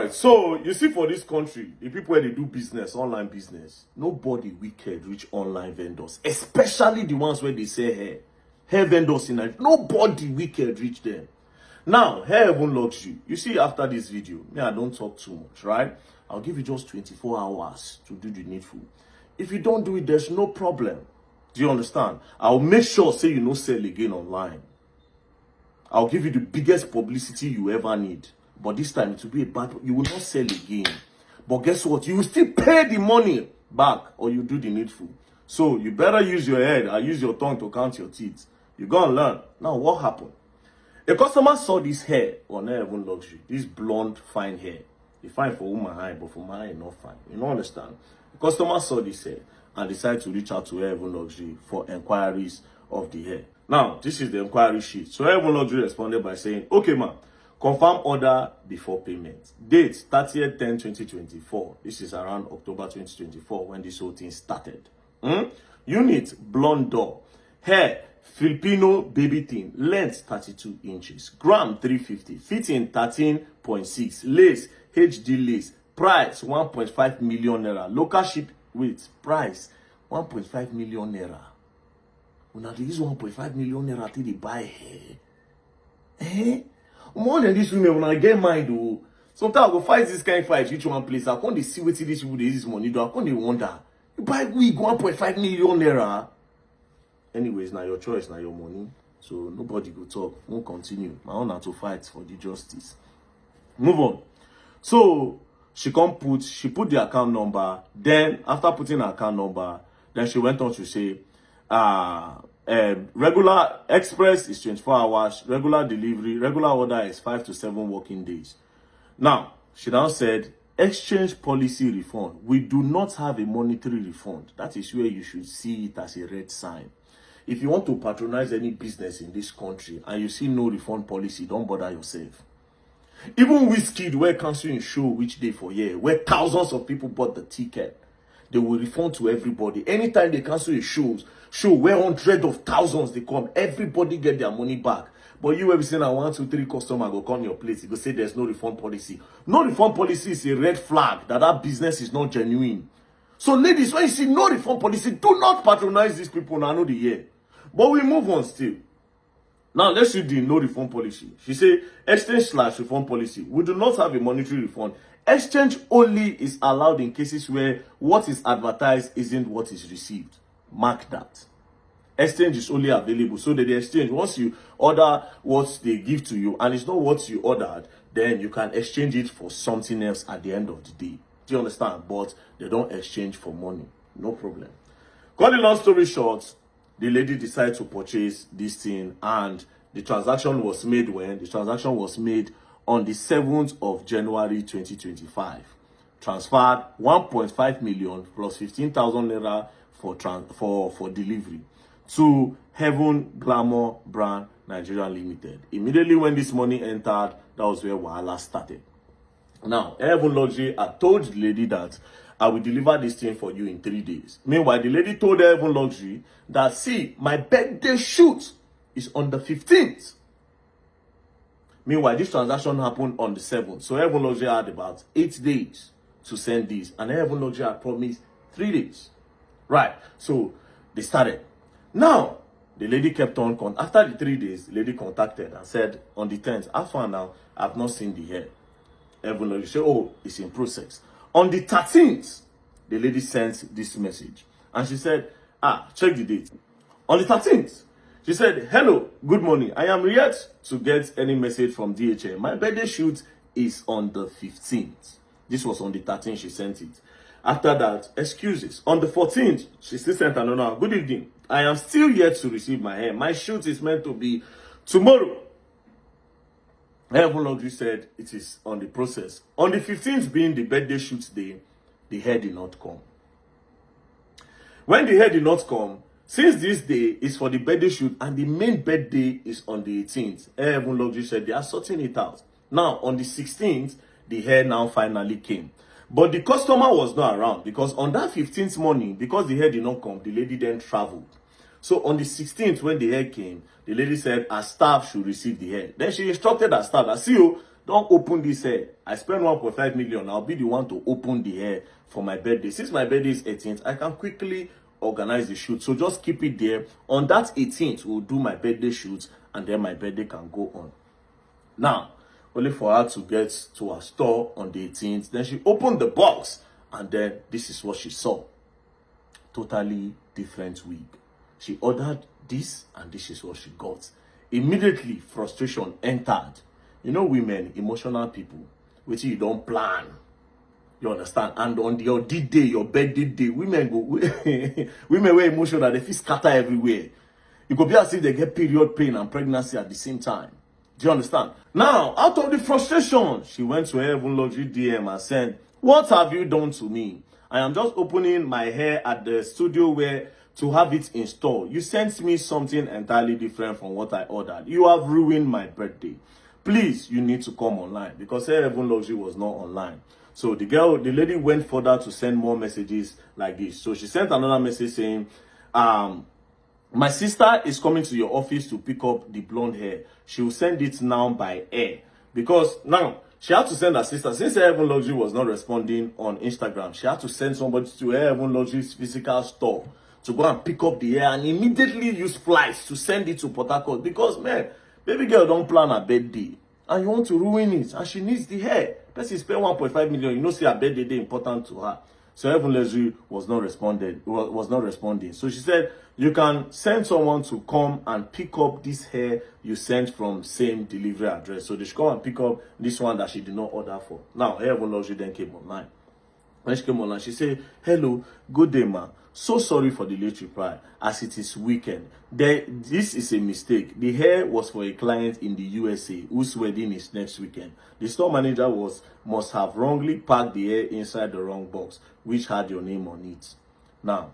right, so you see for this country, the people where they do business, online business, nobody wicked reach online vendors, especially the ones where they say hair vendors in Nigeria. Nobody wicked reach them. Now, hair even luxury. You see, after this video, me, I don't talk too much, right? I'll give you just 24 hours to do the needful. If you don't do it, there's no problem. Do you understand? I'll make sure, say you no sell again online. I'll give you the biggest publicity you ever need. But this time, it will be a bad... You will not sell again. But guess what? You will still pay the money back or you do the needful. So, you better use your head and use your tongue to count your teeth. You're going to learn. Now, what happened? A customer saw this hair on Hair Even Luxury. This blonde, fine hair. It's fine for woman eye, but for my eye, not fine. You don't understand? The customer saw this hair and decided to reach out to Hair Even Luxury for inquiries of the hair. Now, this is the inquiry sheet. So Hair Even Luxury responded by saying, okay, ma'am, confirm order before payment. Date, 30th 10 2024. This is around October 2024 when this whole thing started. Unit, blonde doll. Hair, Filipino baby thin, length 32 inches, gram 350, fitting 13.6, lace, HD lace, price 1.5 million naira, local ship weight, price 1.5 million naira. Una dey use 1.5 million naira till they buy hair. More than this women, when I get mind though, sometimes I go fight this kind of fight, reach one place, I can't see what these people they use money do, I can't wonder, you buy wig 1.5 million naira. Anyways, now your choice, now your money. So nobody go talk. Won't continue. My own are to fight for the justice. Move on. So she put the account number. Then after putting her account number, then she went on to say, regular express is 24 hours, regular delivery, regular order is 5 to 7 working days. Now, she now said, exchange policy refund. We do not have a monetary refund. That is where you should see it as a red sign. If you want to patronize any business in this country and you see no refund policy, don't bother yourself. Even Wizkid, where canceling show which day for year, where thousands of people bought the ticket, they will refund to everybody. Anytime they cancel a show where hundreds of thousands they come, everybody get their money back. But you ever seen a 1, 2, 3 customer go come your place, you go say there's no refund policy. No refund policy is a red flag that business is not genuine. So ladies, when you see no refund policy, do not patronize these people. Now I know the year. But we move on still. Now, let's read the no refund policy. She said, exchange/refund policy. We do not have a monetary refund. Exchange only is allowed in cases where what is advertised isn't what is received. Mark that. Exchange is only available. So that the exchange, once you order what they give to you and it's not what you ordered, then you can exchange it for something else at the end of the day. Do you understand? But they don't exchange for money. No problem. Cut the long story short, the lady decided to purchase this thing and the transaction was made when? The transaction was made on the 7th of January 2025. Transferred 1.5 million plus 15,000 naira for delivery to Heaven Glamour Brand Nigeria Limited. Immediately when this money entered, that was where Wahala started. Now, Heaven Luxury, I told the lady that I will deliver this thing for you in 3 days. Meanwhile, the lady told Heaven Luxury that, see, my birthday shoot is on the 15th. Meanwhile, this transaction happened on the 7th. So Heaven Luxury had about 8 days to send this. And Heaven Luxury had promised 3 days. Right. So they started. Now, the lady kept on. After the 3 days, the lady contacted and said, on the 10th, how far now? I've not seen the hair. Heaven Luxury said, oh, it's in process. On the 13th, the lady sent this message. And she said, check the date. On the 13th, she said, hello, good morning. I am yet to get any message from DHL. My birthday shoot is on the 15th. This was on the 13th she sent it. After that, excuses. On the 14th, she still sent another, good evening. I am still yet to receive my hair. My shoot is meant to be tomorrow. Heaven Luxury said it is on the process. On the 15th being the birthday shoot day, the hair did not come. When the hair did not come, since this day is for the birthday shoot and the main birthday is on the 18th, Heaven Luxury said they are sorting it out. Now, on the 16th, the hair now finally came. But the customer was not around because on that 15th morning, because the hair did not come, the lady then traveled. So on the 16th, when the hair came, the lady said her staff should receive the hair. Then she instructed her staff that, see you, don't open this hair. I spend 1.5 million. I'll be the one to open the hair for my birthday. Since my birthday is 18th, I can quickly organize the shoot. So just keep it there. On that 18th, we'll do my birthday shoot, and then my birthday can go on. Now, only for her to get to her store on the 18th. Then she opened the box, and then this is what she saw. Totally different wig. She ordered this, and this is what she got. Immediately, frustration entered. You know, women, emotional people, which you don't plan. You understand? And on your D-Day, your birthday day, women go, women were emotional, they feel scatter everywhere. You could be as if they get period pain and pregnancy at the same time. Do you understand? Now, out of the frustration, she went to her Luxury DM and said, "What have you done to me? I am just opening my hair at the studio where to have it installed. You sent me something entirely different from what I ordered. You have ruined my birthday. Please, you need to come online," because her Luxury was not online. So the lady went further to send more messages like this. So she sent another message saying, "My sister is coming to your office to pick up the blonde hair. She will send it now by air." Because now she had to send her sister. Since her Luxury was not responding on Instagram, she had to send somebody to her Luxury's physical store to go and pick up the hair and immediately use flights to send it to Port Harcourt. Because, man, baby girl don't plan her birthday and you want to ruin it, and she needs the hair. Person spend 1.5 million. You know, see her birthday day important to her. So Heaven Luxury was not responding. So she said, "You can send someone to come and pick up this hair you sent from same delivery address." So they should come and pick up this one that she did not order for. Now Heaven Luxury then came online. When she came online, she said, "Hello, good day, ma. So sorry for the late reply, as it is weekend. This is a mistake. The hair was for a client in the USA whose wedding is next weekend. The store manager must have wrongly packed the hair inside the wrong box, which had your name on it." Now,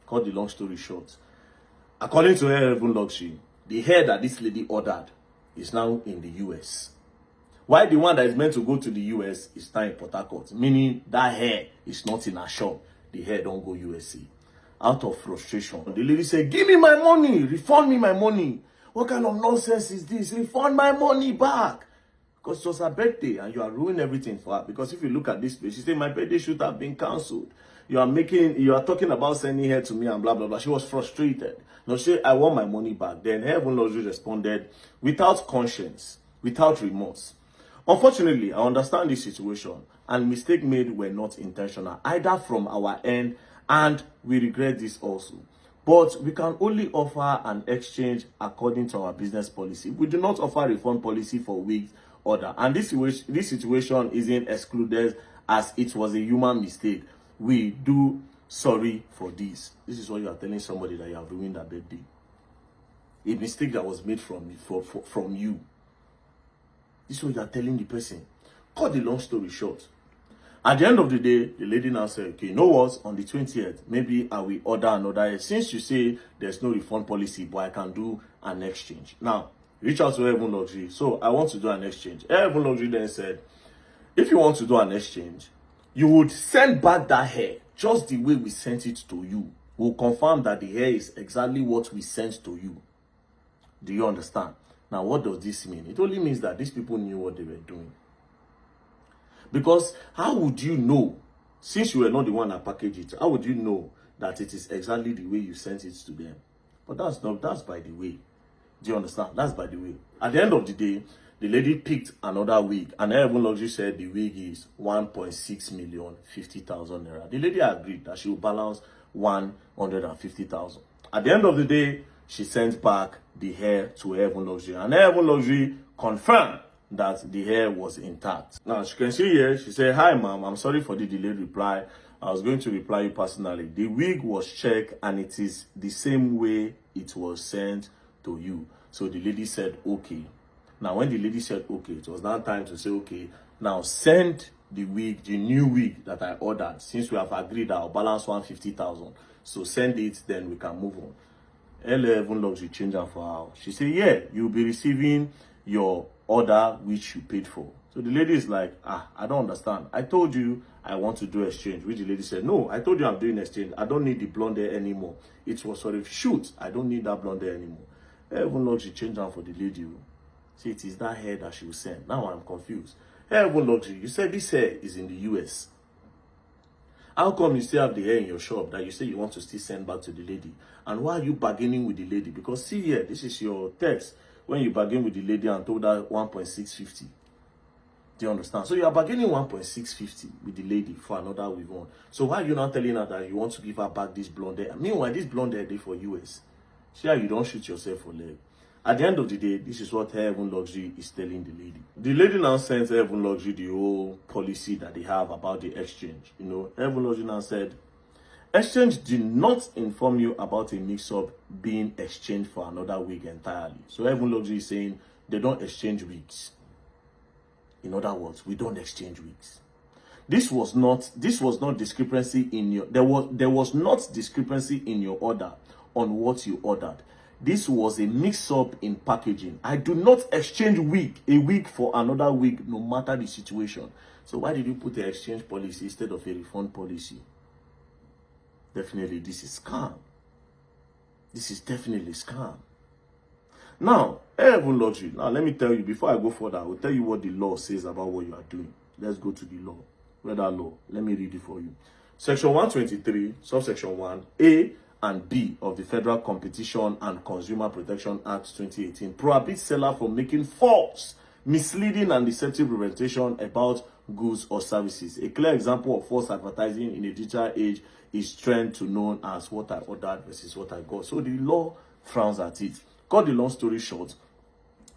cut the long story short. According to her Heaven Luxury, the hair that this lady ordered is now in the US. Why the one that is meant to go to the US is now in Port Harcourt, meaning that hair is not in her shop. The hair don't go USA. Out of frustration, the lady said, "Give me my money, refund me my money. What kind of nonsense is this? Refund my money back." Because it was her birthday and you are ruining everything for her. Because if you look at this place, she said, "My birthday should have been cancelled. You are talking about sending her to me and blah, blah, blah." She was frustrated. No, she said, "I want my money back." Then Heaven Luxury responded without conscience, without remorse. "Unfortunately, I understand this situation and mistake made were not intentional, either from our end, and we regret this also. But we can only offer an exchange according to our business policy. We do not offer refund policy for wigs order. And this situation isn't excluded as it was a human mistake. We do sorry for this." This is what you are telling somebody that you have ruined their birthday. A mistake that was made from you. This is what you are telling the person. Cut the long story short. At the end of the day, the lady now said, "Okay, you know what? On the 20th, maybe I will order another hair. Since you say there's no refund policy, but I can do an exchange." Now, reach out to Heaven Luxury. "So I want to do an exchange." Heaven Luxury then said, "If you want to do an exchange, you would send back that hair just the way we sent it to you. We'll confirm that the hair is exactly what we sent to you." Do you understand? Now, what does this mean? It only means that these people knew what they were doing. Because how would you know, since you were not the one that packaged it, how would you know that it is exactly the way you sent it to them? But that's by the way. Do you understand? That's by the way. At the end of the day, the lady picked another wig, and Heaven Luxury said the wig is 1.6 million 50,000 naira. The lady agreed that she will balance 150,000. At the end of the day, she sent back the hair to Heaven Luxury, and Heaven Luxury confirmed that the hair was intact. Now, as you can see here, she said, "Hi, ma'am. I'm sorry for the delayed reply. I was going to reply you personally. The wig was checked and it is the same way it was sent to you." So the lady said, "Okay." Now, when the lady said, "Okay," it was now time to say, "Okay, now send the wig, the new wig that I ordered. Since we have agreed, I'll balance 150,000. So send it, then we can move on." Heaven Luxury changed her for her. She said, "Yeah, you'll be receiving your order which you paid for." So the lady is like, "I don't understand. I told you I want to do exchange." Which the lady said, "No, I told you I'm doing exchange. I don't need the blonde hair anymore. It was for a shoot. I don't need that blonde hair anymore." Heaven Luxury changed her for the lady. So it is that hair that she will send. Now I'm confused. Hair Heaven Luxury, you said this hair is in the US. How come you still have the hair in your shop that you say you want to still send back to the lady? And why are you bargaining with the lady? Because see here, this is your text when you bargain with the lady and told her 1.650. Do you understand? So you are bargaining 1.650 with the lady for another weave on. So why are you not telling her that you want to give her back this blonde hair? Meanwhile, this blonde hair is for US. See how you don't shoot yourself for leg. At the end of the day, this is what Heaven Luxury is telling the lady. The lady now sent Heaven Luxury the whole policy that they have about the exchange. You know, Heaven Luxury now said, exchange did not inform you about a mix-up being exchanged for another wig entirely. So Heaven Luxury is saying they don't exchange wigs. In other words, we don't exchange wigs. This was not discrepancy in your there was not discrepancy in your order on what you ordered. This was a mix-up in packaging. I do not exchange a wig for another wig, no matter the situation. So why did you put the exchange policy instead of a refund policy? Definitely, this is scam. This is definitely scam. Now, Heaven Luxury. Now, let me tell you, before I go further, I will tell you what the law says about what you are doing. Let's go to the law. Read that law. Let me read it for you. Section 123, subsection 1, A and B of the Federal Competition and Consumer Protection Act 2018 prohibits seller from making false, misleading and deceptive representation about goods or services. A clear example of false advertising in a digital age is trend to known as what I ordered versus what I got. So the law frowns at it. Cut the long story short,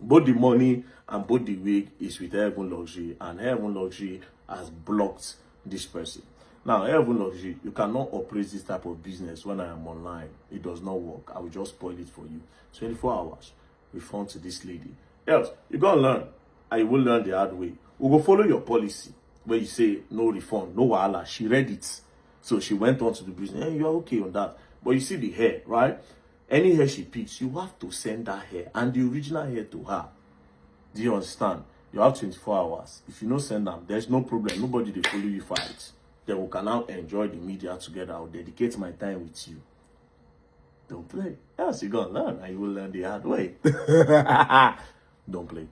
both the money and both the wig is with Heaven Luxury, and Heaven Luxury has blocked this person. Now, Heaven Luxury, you cannot operate this type of business when I am online. It does not work. I will just spoil it for you. 24 hours, refund to this lady. Else, you're going to learn, and you will learn the hard way. We will follow your policy where you say no refund, no wahala. She read it. So she went on to the business. Hey, you're okay on that. But you see the hair, right? Any hair she picks, you have to send that hair and the original hair to her. Do you understand? You have 24 hours. If you don't send them, there's no problem. Nobody they follow you for it. Then we can now enjoy the media together. I'll dedicate my time with you. Don't play. Else you're gonna learn and you will learn the hard way. Don't play.